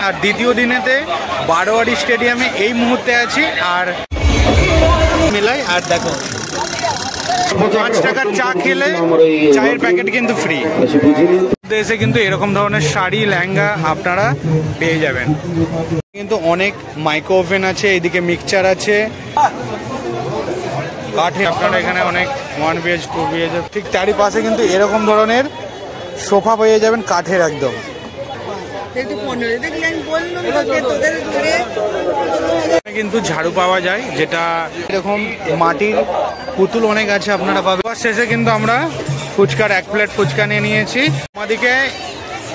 আর দ্বিতীয় দিনেতে বারোয়ারি স্টেডিয়ামে এই মুহূর্তে আছি। আর মেলায় আর দেখো 5 টাকার চা খেলে চায়ের প্যাকেট কিন্তু ফ্রি। এসে কিন্তু এরকম ধরনের শাড়ি লেহেঙ্গা আপনারা পেয়ে যাবেন। কিন্তু অনেক মাইক্রো ওভেন আছে, এইদিকে মিক্সচার আছে কাঠে। আপনারা এখানে অনেক 1 BH 2 BH ঠিক তারই পাশে কিন্তু এরকম ধরনের সোফা পেয়ে যাবেন কাঠের একদম। কিন্তু ঝাড়ু পাওয়া যায়, যেটা এরকম মাটির পুতুল অনেক আছে আপনারা পাবেন। শেষে কিন্তু আমরা ফুচকার 1 প্লেট ফুচকা নিয়ে নিয়েছি। আমাদেরকে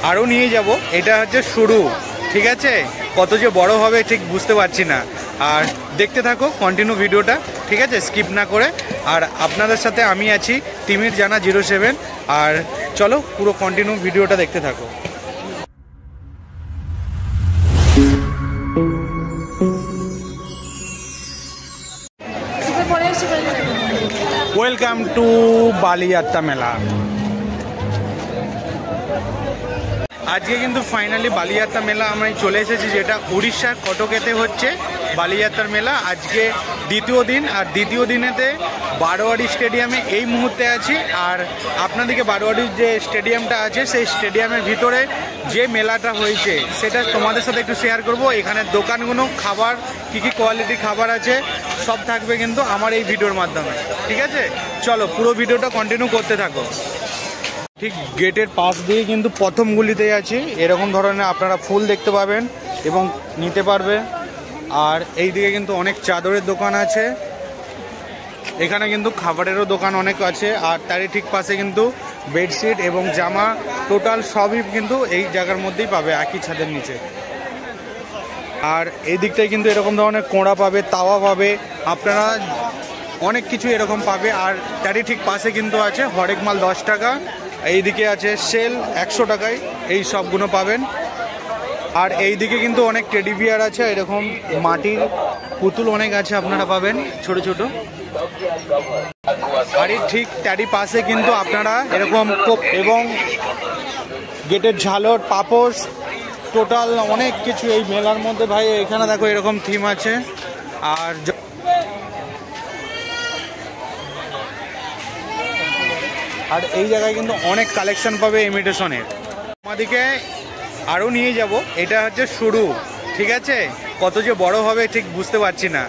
আরও নিয়ে যাব, এটা হচ্ছে শুরু, ঠিক আছে? কত যে বড় হবে ঠিক বুঝতে পারছি না। আর দেখতে থাকো কন্টিনিউ ভিডিওটা, ঠিক আছে, স্কিপ না করে। আর আপনাদের সাথে আমি আছি তিমির জানা 07। আর চলো পুরো কন্টিনিউ ভিডিওটা দেখতে থাকো। ওয়েলকাম টু বালিযাত্রা মেলা। আজকে কিন্তু ফাইনালি বালিযাত্রা মেলা আমরা চলে এসেছি, যেটা উড়িষ্যার কটকেতে হচ্ছে বালিযাত্রার মেলা। আজকে দ্বিতীয় দিন, আর দ্বিতীয় দিনেতে বারোয়ারি স্টেডিয়ামে এই মুহূর্তে আছি। আর আপনাদেরকে বারোয়ারির যে স্টেডিয়ামটা আছে সেই স্টেডিয়ামের ভিতরে যে মেলাটা হয়েছে সেটা তোমাদের সাথে একটু শেয়ার করব। এখানে দোকানগুলো, খাবার, কী কী কোয়ালিটির খাবার আছে সব থাকবে কিন্তু আমার এই ভিডিওর মাধ্যমে, ঠিক আছে? চলো পুরো ভিডিওটা কন্টিনিউ করতে থাকো। ঠিক গেটের পাশ দিয়ে কিন্তু প্রথম গুলিতেই আছি। এরকম ধরনের আপনারা ফুল দেখতে পাবেন এবং নিতে পারবে। আর এই দিকে কিন্তু অনেক চাদরের দোকান আছে, এখানে কিন্তু খাবারেরও দোকান অনেক আছে। আর তারই ঠিক পাশে কিন্তু বেডশিট এবং জামা টোটাল সবই কিন্তু এই জায়গার মধ্যেই পাবে, একই ছাদের নিচে। আর এই দিকটায় কিন্তু এরকম ধরনের কোঁড়া পাবে, তাওয়া পাবে, আপনারা অনেক কিছু এরকম পাবে। আর তারই ঠিক পাশে কিন্তু আছে হরেক মাল 10 টাকা, এইদিকে আছে সেল 100 টাকায়, এই সবগুলো পাবেন। আর এই দিকে কিন্তু অনেক টেডি বিয়ার আছে, এরকম মাটির পুতুল অনেক আছে আপনারা পাবেন ছোট ছোট। আর ঠিক তারই পাশে কিন্তু আপনারা এরকম এবং গেটের ঝালর, পাপোশ, টোটাল অনেক কিছু এই মেলার মধ্যে ভাই। এখানে দেখো এরকম থিম আছে। আর এই জায়গায় কিন্তু অনেক কালেকশন পাবে ইমিটেশনের। আমাদেরকে আরও নিয়ে যাব, এটা হচ্ছে শুরু, ঠিক আছে? কত যে বড় হবে ঠিক বুঝতে পারছি না।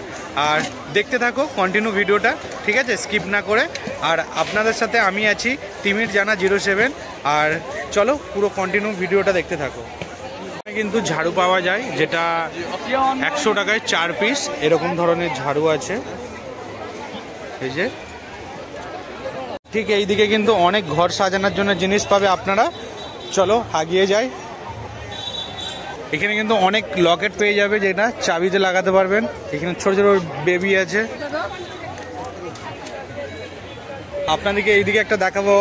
আর দেখতে থাকো কন্টিনিউ ভিডিওটা, ঠিক আছে, স্কিপ না করে। আর আপনাদের সাথে আমি আছি তিমির জানা 07। আর চলো পুরো কন্টিনিউ ভিডিওটা দেখতে থাকো। কিন্তু ঝাড়ু পাওয়া যায়, যেটা 100 টাকায় 4 পিস এরকম ধরনের ঝাড়ু আছে। এই যে ঠিক এই দিকে কিন্তু অনেক ঘর সাজানোর জন্য জিনিস পাবে আপনারা। চলো আগিয়ে যাই। এখানে কিন্তু অনেক লকেট পেয়ে যাবে, যেটা চাবিতে লাগাতে পারবেন। এখানে ছোট ছোট বেবি আছে। আপনাদেরকে এইদিকে একটা দেখাবো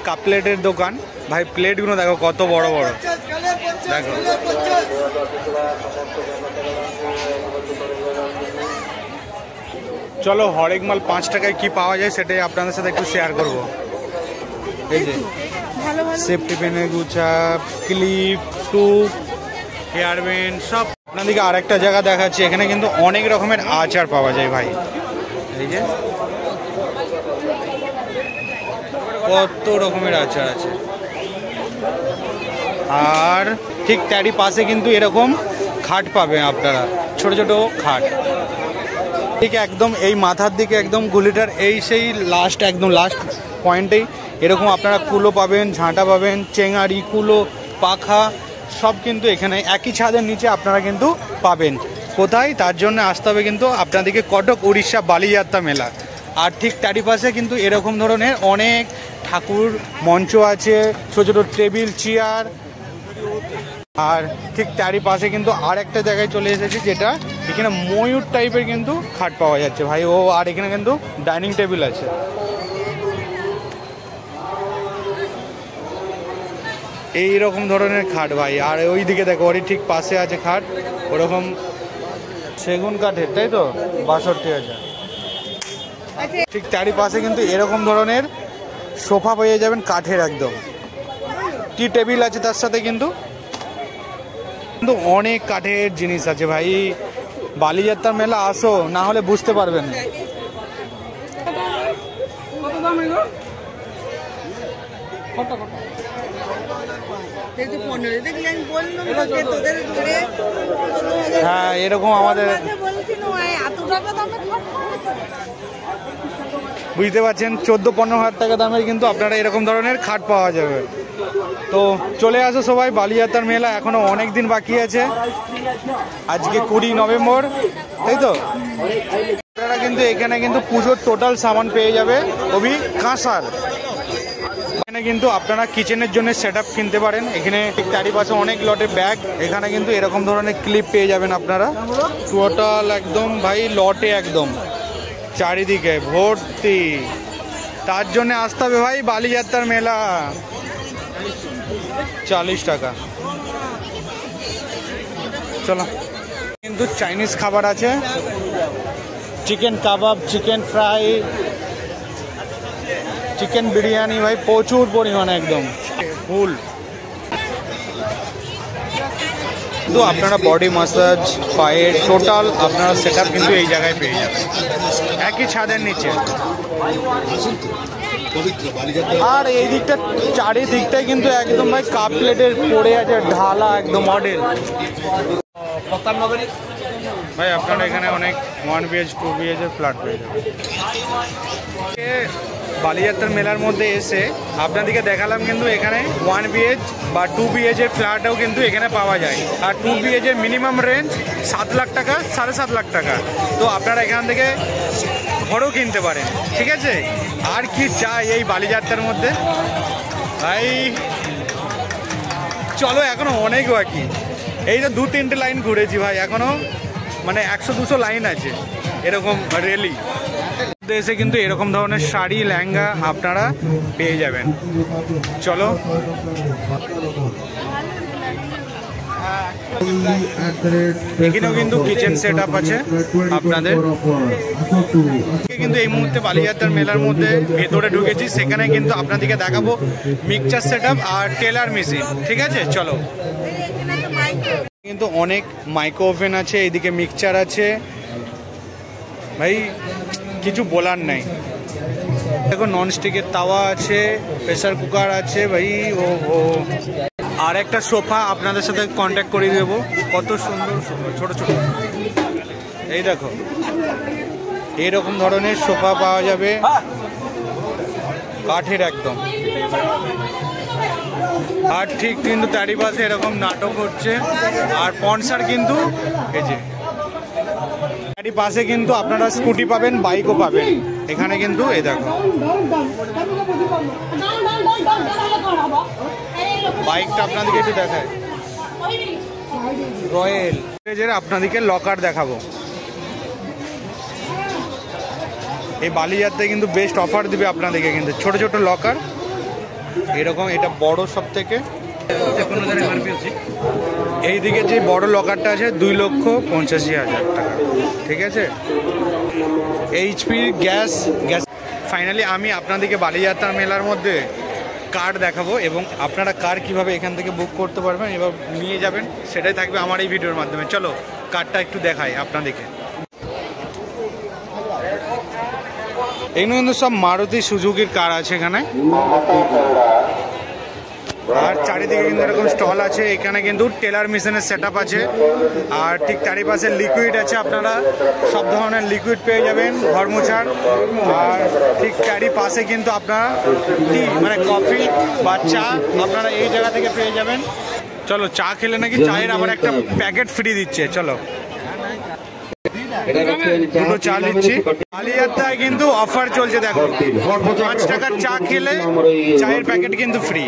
কাপ প্লেটের দোকান। ভাই প্লেটগুলো দেখো কত বড় বড়, দেখো। চলো হরেক মাল 5 টাকায় কি পাওয়া যায় সেটাই আপনাদের সাথে একটু শেয়ার করব। এই যে সেফটি পেনের গুছা, ক্লিপ, টুপ, হেয়ার ব্যান্ড সব। আপনাদেরকে আরেকটা জায়গা দেখাচ্ছি, এখানে কিন্তু অনেক রকমের আচার পাওয়া যায় ভাই। এই যে কত রকমের আচার আছে। আর ঠিক তারই পাশে কিন্তু এরকম খাট পাবেন আপনারা, ছোট ছোট খাট। ঠিক একদম এই মাথার দিকে একদম গুলিটার এই সেই লাস্ট, একদম লাস্ট পয়েন্টেই এরকম আপনারা কুলো পাবেন, ঝাঁটা পাবেন, চেঙারি, কুলো, পাখা সব কিন্তু এখানে একই ছাদের নিচে আপনারা কিন্তু পাবেন। কোথায়? তার জন্য আসতে হবে কিন্তু আপনাদেরকে কটক উড়িষ্যা বালিযাত্রা মেলা। আর ঠিক তারই পাশে কিন্তু এরকম ধরনের অনেক ঠাকুর মঞ্চ আছে, ছোট ছোট টেবিল, চেয়ার। আর ঠিক তারই পাশে কিন্তু আর একটা জায়গায় চলে এসেছি, যেটা এখানে ময়ূর টাইপের কিন্তু খাট পাওয়া যাচ্ছে ভাই। ও আর এখানে কিন্তু ডাইনিং টেবিল আছে। এইরকম ধরনের খাট ভাই। আর ওই দিকে দেখো ওরই ঠিক পাশে আছে খাট, ওরকম সেগুন কাঠের, তাই তো 62,000। ঠিক তারই পাশে কিন্তু এরকম ধরনের সোফা পেয়ে যাবেন কাঠের একদম। টি টেবিল আছে তার সাথে কিন্তু। কিন্তু অনেক কাঠের জিনিস আছে ভাই, বালিযাত্রার মেলা আসো, না হলে বুঝতে পারবেন। হ্যাঁ এরকম আমাদের বুঝতে পারছেন 14-15 হাজার টাকা দামের কিন্তু আপনারা এরকম ধরনের খাট পাওয়া যাবে। তো চলে আসো সবাই, বালিযাত্রার মেলা এখনো অনেক দিন বাকি আছে, আজকে 20 নভেম্বর, তাই তো। আপনারা কিন্তু এখানে কিন্তু পুজোর টোটাল সামান পেয়ে যাবে, ওবি কাঁসার। এখানে কিন্তু আপনারা কিচেনের জন্য সেটআপ কিনতে পারেন। এখানে চারিপাশে অনেক লটের ব্যাগ, এখানে কিন্তু এরকম ধরনের ক্লিপ পেয়ে যাবেন আপনারা, টোটাল একদম ভাই লটে একদম চারিদিকে ভর্তি। তার জন্য আসতে হবে ভাই বালিযাত্রার মেলা। 40 টাকা। চলো, কিন্তু চাইনিজ খাবার আছে, চিকেন কাবাব, চিকেন ফ্রাই, চিকেন বিরিয়ানি ভাই প্রচুর পরিমাণে একদম ফুল। কিন্তু আপনারা বডি ম্যাসাজ, পায়ের টোটাল আপনারা সেটআপ কিন্তু এই জায়গায় পেয়ে যাবেন একই ছাদের নিচে। আর এই দিকটা চারিদিকটাই কিন্তু একদম ভাই কাপ প্লেটের পড়ে আছে ঢালা একদম মডেল। ভাই আপনারা এখানে অনেক 1 BH 2 BH এর ফ্ল্যাট পেয়ে যাবেন। বালিযাত্রার মেলার মধ্যে এসে আপনাদেরকে দেখালাম কিন্তু এখানে 1 BH বা 2 BH এর ফ্ল্যাটও কিন্তু এখানে পাওয়া যায়। আর 2 BH এর মিনিমাম রেঞ্জ 7 লাখ টাকা, 7.5 লাখ টাকা। তো আপনারা এখান থেকে ঘরও কিনতে পারেন, ঠিক আছে। আর কি চাই এই বালিযাত্রার মধ্যে ভাই। চলো এখনো অনেক বাকি, এই তো 2-3টে লাইন ঘুরেছি ভাই, এখনো মানে 100-200 লাইন আছে এরকম রেলি। এসে কিন্তু এরকম ধরনের শাড়ি লেহেঙ্গা আপনারা পেয়ে যাবেন। চলো, এখানেও কিন্তু কিচেন সেট আপ আছে আপনাদের। কিন্তু এই মুহূর্তে বালিযাত্রার মেলার মধ্যে ভেতরে ঢুকেছি, সেখানে কিন্তু আপনাদেরকে দেখাবো মিক্সচার সেট আপ আর টেলার মেশিন, ঠিক আছে। চলো, কিন্তু অনেক মাইক্রো ওভেন আছে, এইদিকে মিক্সচার আছে ভাই, কিছু বলার নাই। দেখো ননস্টিকের তাওয়া আছে, প্রেসার কুকার আছে ভাই। ও আর একটা সোফা আপনাদের সাথে কন্ট্যাক্ট করে দেবো, কত সুন্দর ছোট ছোট। এই দেখো এইরকম ধরনের সোফা পাওয়া যাবে কাঠের একদম। আর ঠিক কিন্তু তারই পাশে এরকম নাটক হচ্ছে, আর পনসার কিন্তু এই যে তারই পাশে কিন্তু আপনারা স্কুটি পাবেন, বাইকও পাবেন এখানে কিন্তু। এই দেখো বাইকটা আপনাদেরকে একটু দেখায়, রয়্যাল। আপনাদেরকে লকার দেখাবো, এই বালিযাত্রায় কিন্তু বেস্ট অফার দিবে আপনাদেরকে কিন্তু ছোট ছোট লকার এরকম। এটা বড় সব থেকে, এইদিকে যে বড় লকারটা আছে 2,85,000 টাকা, ঠিক আছে। HP gas. ফাইনালি আমি আপনাদেরকে বালিযাত্রার মেলার মধ্যে কার দেখাবো এবং আপনারা কার কিভাবে এখান থেকে বুক করতে পারবেন এবার নিয়ে যাবেন, সেটাই থাকবে আমার এই ভিডিওর মাধ্যমে। চলো কারটা একটু দেখাই আপনাদেরকে। এগুলো কিন্তু সব মারুতি সুজুকির কার আছে এখানে। আর চারিদিকে কিন্তু এরকম স্টল আছে, এখানে কিন্তু টেলার মেশিনের সেটআপ আছে। আর ঠিক চারিপাশে লিকুইড আছে, আপনারা সব ধরনের লিকুইড পেয়ে যাবেন, ঘর মোছার। আর ঠিক চারিপাশে কিন্তু আপনারা টি মানে কফি বা চা আপনারা এই জায়গা থেকে পেয়ে যাবেন। চলো, চা খেলে নাকি চায়ের আবার একটা প্যাকেট ফ্রি দিচ্ছে। চলো দুটো চা নিচ্ছি। বালিযাত্রায় কিন্তু অফার চলছে, দেখো 5 টাকার চা খেলে চায়ের প্যাকেট কিন্তু ফ্রি।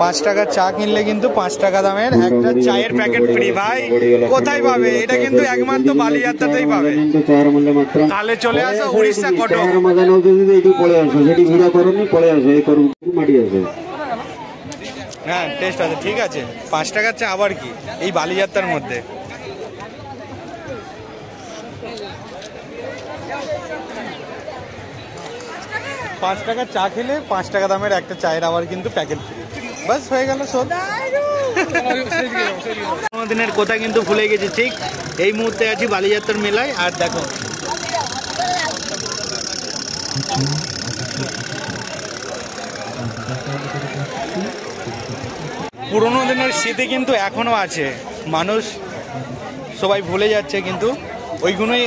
5 টাকার চা কিনলে কিন্তু 5 টাকা দামের একটা চায়ের প্যাকেট ফ্রি। ভাই কোথায় পাবে এটা? কিন্তু একমাত্র বালিযাত্রাতেই পাবে। তাহলে চলে আসো উড়িষ্যা কটক। হ্যাঁ টেস্ট আছে, ঠিক আছে। 5 টাকার চা আবার কি এই বালিযাত্রার মধ্যে। 5 টাকা চা খেলে 5 টাকা দামের একটা চায়ের আবার কিন্তু প্যাকেট ফ্রি। বাস হয়ে গেল শোধ। দিনের কথা কিন্তু ভুলে গেছি। ঠিক এই মুহূর্তে আছি বালিযাত্রার মেলায়। আর দেখো পুরোনো দিনের স্মৃতি কিন্তু এখনো আছে, মানুষ সবাই ভুলে যাচ্ছে কিন্তু ওইগুলোই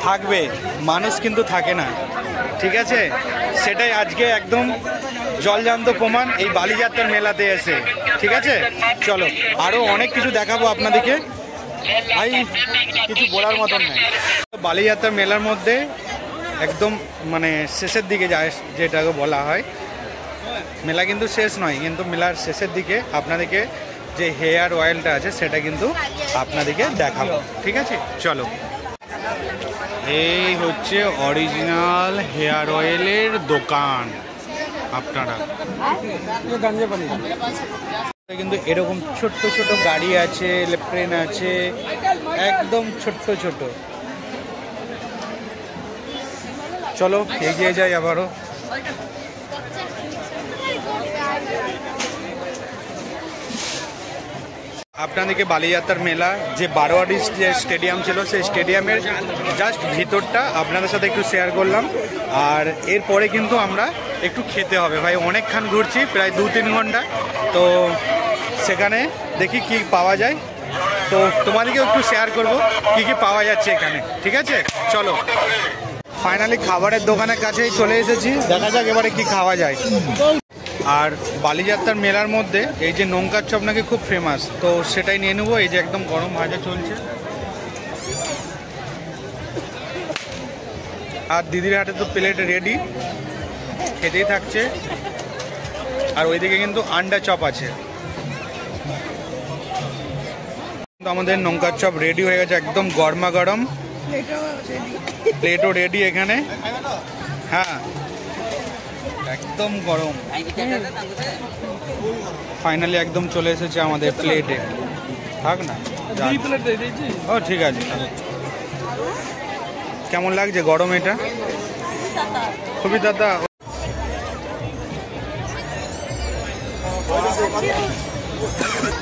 থাকবে, মানুষ কিন্তু থাকে না। ঠিক আছে, সেটাই আজকে একদম জলজান্ত প্রমাণ এই বালিযাত্রার মেলাতে এসে। ঠিক আছে, চলো আরও অনেক কিছু দেখাবো আপনাদেরকে, ভাই কিছু বলার মতন নেই। বালিযাত্রার মেলার মধ্যে একদম মানে শেষের দিকে যায়, যেটাকে বলা হয় মেলা কিন্তু শেষ নয়, কিন্তু মেলার শেষের দিকে আপনাদেরকে যে হেয়ার অয়েলটা আছে সেটা কিন্তু আপনাদেরকে দেখাবো। ঠিক আছে, চলো। এই হচ্ছে অরিজিনাল হেয়ার অয়েলের দোকান। আপনারা কিন্তু এরকম ছোট্ট ছোট গাড়ি আছে, ট্রেন আছে, একদম ছোট্ট ছোট। চলো এগিয়ে যাই আবারও। আপনাদেরকে বালিযাত্রার মেলা যে বারোয়ারি যে স্টেডিয়াম ছিল সেই স্টেডিয়ামের জাস্ট ভিতরটা আপনাদের সাথে একটু শেয়ার করলাম। আর এরপরে কিন্তু আমরা একটু খেতে হবে, ভাই অনেকক্ষণ ঘুরছি, প্রায় 2-3 ঘন্টা। তো সেখানে দেখি কি পাওয়া যায়, তো তোমাদেরকেও একটু শেয়ার করব কি কি পাওয়া যাচ্ছে এখানে। ঠিক আছে, চলো। ফাইনালি খাবারের দোকানের কাছেই চলে এসেছি, দেখা যাক এবারে কি খাওয়া যায়। আর বালিযাত্রার মেলার মধ্যে এই যে লঙ্কার চপ নাকি খুব ফেমাস, তো সেটাই নিয়ে নেবো। এই যে একদম গরম ভাজা চলছে। আর দিদির হাতে তো প্লেট রেডি, খেতেই থাকছে। আর ওইদিকে কিন্তু আন্ডা চপ আছে। আমাদের লঙ্কার চপ রেডি হয়ে গেছে, একদম গরমা গরম, প্লেটও রেডি এখানে। হ্যাঁ একদম গরম। ফাইনালি একদম চলে এসেছে আমাদের প্লেটে। থাক না, ও ঠিক আছে। কেমন লাগছে গরম? এটা খুবই দাদা।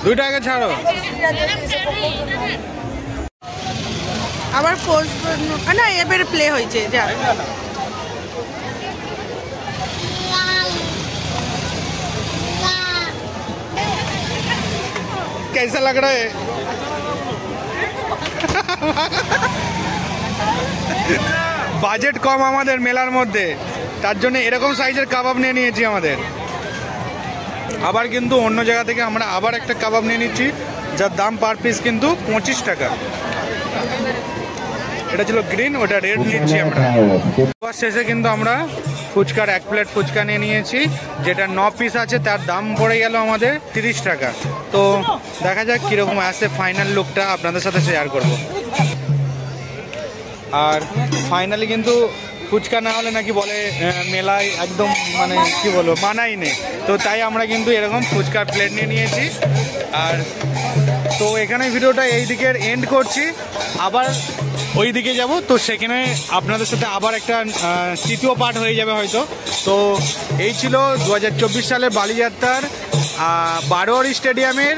দুইটা আগে ছাড়ো আবার পোস্ট না, এবারে প্লে হয়েছে। যা कैसा लग रहा है? বাজেট কম আমাদের মেলার মধ্যে, তার জন্য এরকম সাইজের কাবাব নিয়ে নিয়েছি আমাদের। আবার কিন্তু অন্য জায়গা থেকে আমরা আবার একটা কাবাব নিয়ে নিচ্ছি, যার দাম পার পিস কিন্তু 25 টাকা। এটা ছিল গ্রিন, ওটা রেড নিচ্ছি আমরা। শেষে কিন্তু আমরা ফুচকার 1 প্লেট ফুচকা নিয়ে নিয়েছি, যেটা 9 পিস আছে, তার দাম পড়ে গেল আমাদের 30 টাকা। তো দেখা যাক কীরকম আসে, ফাইনাল লুকটা আপনাদের সাথে শেয়ার করব। আর ফাইনালি কিন্তু ফুচকা না হলে নাকি বলে মেলায় একদম মানে কি বলবো মানাই নেই, তো তাই আমরা কিন্তু এরকম ফুচকার প্লেট নিয়ে নিয়েছি। আর তো এখানে ভিডিওটা এই দিকের এন্ড করছি, আবার ওই দিকে যাব, তো সেখানে আপনাদের সাথে আবার একটা তৃতীয় পার্ট হয়ে যাবে হয়তো। তো এই ছিল 2024 সালে বালিযাত্রার বারোয়ারি স্টেডিয়ামের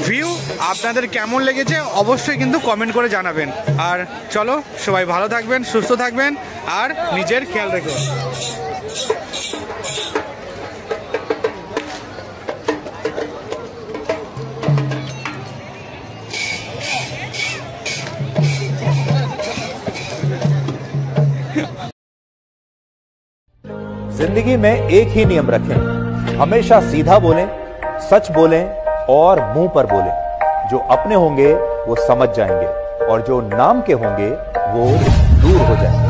ভিউ। আপনাদের কেমন লেগেছে অবশ্যই কিন্তু কমেন্ট করে জানাবেন। আর চলো সবাই ভালো থাকবেন, সুস্থ থাকবেন, আর নিজের খেয়াল রেখো। जिंदगी में एक ही नियम रखें, हमेशा सीधा बोलें, सच बोलें और मुंह पर बोलें। जो अपने होंगे वो समझ जाएंगे और जो नाम के होंगे वो दूर हो जाएंगे।